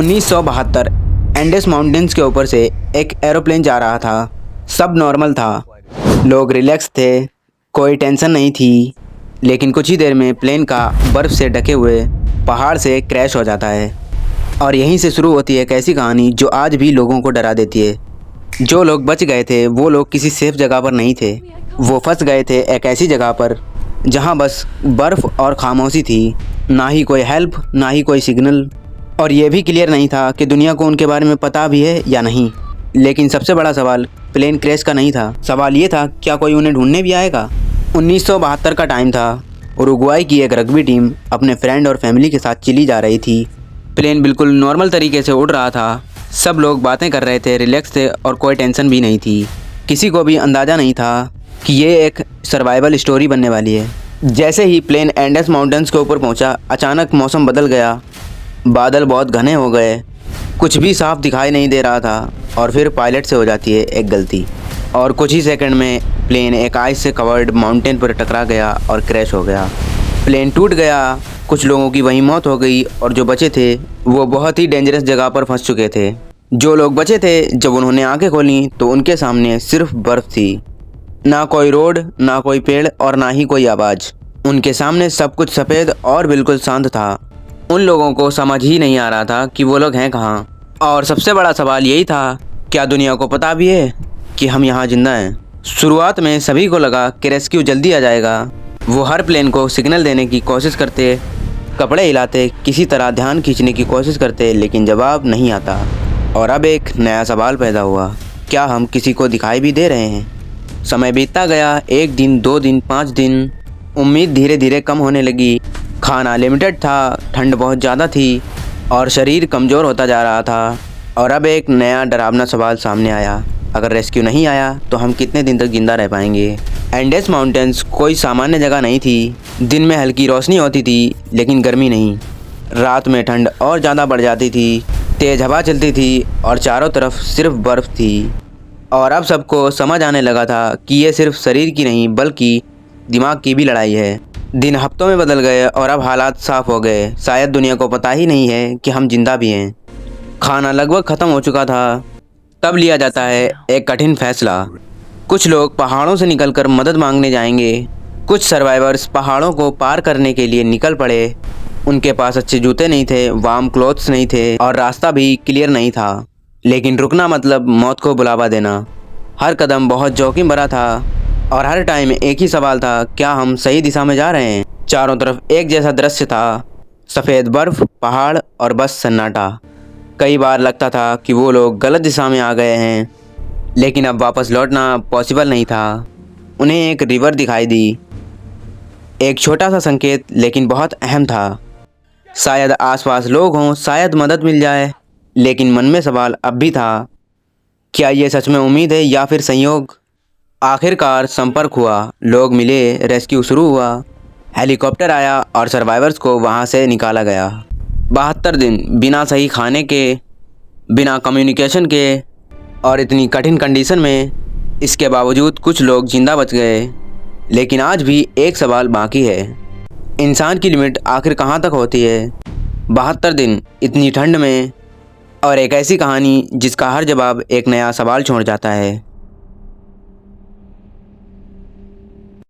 1972 Andes mountains के ऊपर से एक एरोप्लेन जा रहा था। सब नॉर्मल था, लोग रिलैक्स थे, कोई टेंशन नहीं थी। लेकिन कुछ ही देर में प्लेन का बर्फ़ से ढके हुए पहाड़ से क्रैश हो जाता है। और यहीं से शुरू होती है एक ऐसी कहानी जो आज भी लोगों को डरा देती है। जो लोग बच गए थे वो लोग किसी सेफ जगह पर नहीं थे, वो फंस गए थे एक ऐसी जगह पर जहां बस बर्फ़ और खामोशी थी। ना ही कोई हेल्प, ना ही कोई सिग्नल, और ये भी क्लियर नहीं था कि दुनिया को उनके बारे में पता भी है या नहीं। लेकिन सबसे बड़ा सवाल प्लेन क्रैश का नहीं था, सवाल ये था क्या कोई उन्हें ढूंढने भी आएगा। 1972 का टाइम था। उरुग्वाई की एक रग्बी टीम अपने फ्रेंड और फैमिली के साथ चिली जा रही थी। प्लेन बिल्कुल नॉर्मल तरीके से उड़ रहा था। सब लोग बातें कर रहे थे, रिलैक्स थे और कोई टेंशन भी नहीं थी। किसी को भी अंदाज़ा नहीं था कि ये एक सर्वाइवल स्टोरी बनने वाली है। जैसे ही प्लेन एंडेस माउंटेन्स के ऊपर पहुंचा, अचानक मौसम बदल गया। बादल बहुत घने हो गए, कुछ भी साफ दिखाई नहीं दे रहा था। और फिर पायलट से हो जाती है एक गलती और कुछ ही सेकंड में प्लेन एक आइस से कवर्ड माउंटेन पर टकरा गया और क्रैश हो गया। प्लेन टूट गया, कुछ लोगों की वहीं मौत हो गई और जो बचे थे वो बहुत ही डेंजरस जगह पर फंस चुके थे। जो लोग बचे थे जब उन्होंने आंखें खोली तो उनके सामने सिर्फ बर्फ़ थी। ना कोई रोड, ना कोई पेड़ और ना ही कोई आवाज़। उनके सामने सब कुछ सफ़ेद और बिल्कुल शांत था। उन लोगों को समझ ही नहीं आ रहा था कि वो लोग हैं कहाँ। और सबसे बड़ा सवाल यही था, क्या दुनिया को पता भी है कि हम यहाँ जिंदा हैं। शुरुआत में सभी को लगा कि रेस्क्यू जल्दी आ जाएगा। वो हर प्लेन को सिग्नल देने की कोशिश करते, कपड़े हिलाते, किसी तरह ध्यान खींचने की कोशिश करते, लेकिन जवाब नहीं आता। और अब एक नया सवाल पैदा हुआ, क्या हम किसी को दिखाई भी दे रहे हैं। समय बीतता गया, 1 दिन, 2 दिन, 5 दिन। उम्मीद धीरे धीरे कम होने लगी। खाना लिमिटेड था, ठंड बहुत ज़्यादा थी और शरीर कमज़ोर होता जा रहा था। और अब एक नया डरावना सवाल सामने आया, अगर रेस्क्यू नहीं आया तो हम कितने दिन तक ज़िंदा रह पाएंगे। एंडेस माउंटेन्स कोई सामान्य जगह नहीं थी। दिन में हल्की रोशनी होती थी लेकिन गर्मी नहीं। रात में ठंड और ज़्यादा बढ़ जाती थी, तेज़ हवा चलती थी और चारों तरफ सिर्फ बर्फ़ थी। और अब सबको समझ आने लगा था कि ये सिर्फ शरीर की नहीं बल्कि दिमाग की भी लड़ाई है। दिन हफ्तों में बदल गए और अब हालात साफ हो गए। शायद दुनिया को पता ही नहीं है कि हम जिंदा भी हैं। खाना लगभग ख़त्म हो चुका था। तब लिया जाता है एक कठिन फैसला। कुछ लोग पहाड़ों से निकलकर मदद मांगने जाएंगे। कुछ सर्वाइवर्स पहाड़ों को पार करने के लिए निकल पड़े। उनके पास अच्छे जूते नहीं थे, वार्म क्लोथ्स नहीं थे और रास्ता भी क्लियर नहीं था। लेकिन रुकना मतलब मौत को बुलावा देना। हर कदम बहुत जोखिम भरा था और हर टाइम एक ही सवाल था, क्या हम सही दिशा में जा रहे हैं। चारों तरफ एक जैसा दृश्य था, सफ़ेद बर्फ़, पहाड़ और बस सन्नाटा। कई बार लगता था कि वो लोग गलत दिशा में आ गए हैं, लेकिन अब वापस लौटना पॉसिबल नहीं था। उन्हें एक रिवर दिखाई दी, एक छोटा सा संकेत लेकिन बहुत अहम था। शायद आसपास लोग हों, शायद मदद मिल जाए। लेकिन मन में सवाल अब भी था, क्या ये सच में उम्मीद है या फिर संयोग। आखिरकार संपर्क हुआ, लोग मिले, रेस्क्यू शुरू हुआ। हेलीकॉप्टर आया और सर्वाइवर्स को वहां से निकाला गया। 72 दिन बिना सही खाने के, बिना कम्युनिकेशन के और इतनी कठिन कंडीशन में। इसके बावजूद कुछ लोग जिंदा बच गए। लेकिन आज भी एक सवाल बाकी है, इंसान की लिमिट आखिर कहाँ तक होती है। 72 दिन इतनी ठंड में और एक ऐसी कहानी जिसका हर जवाब एक नया सवाल छोड़ जाता है।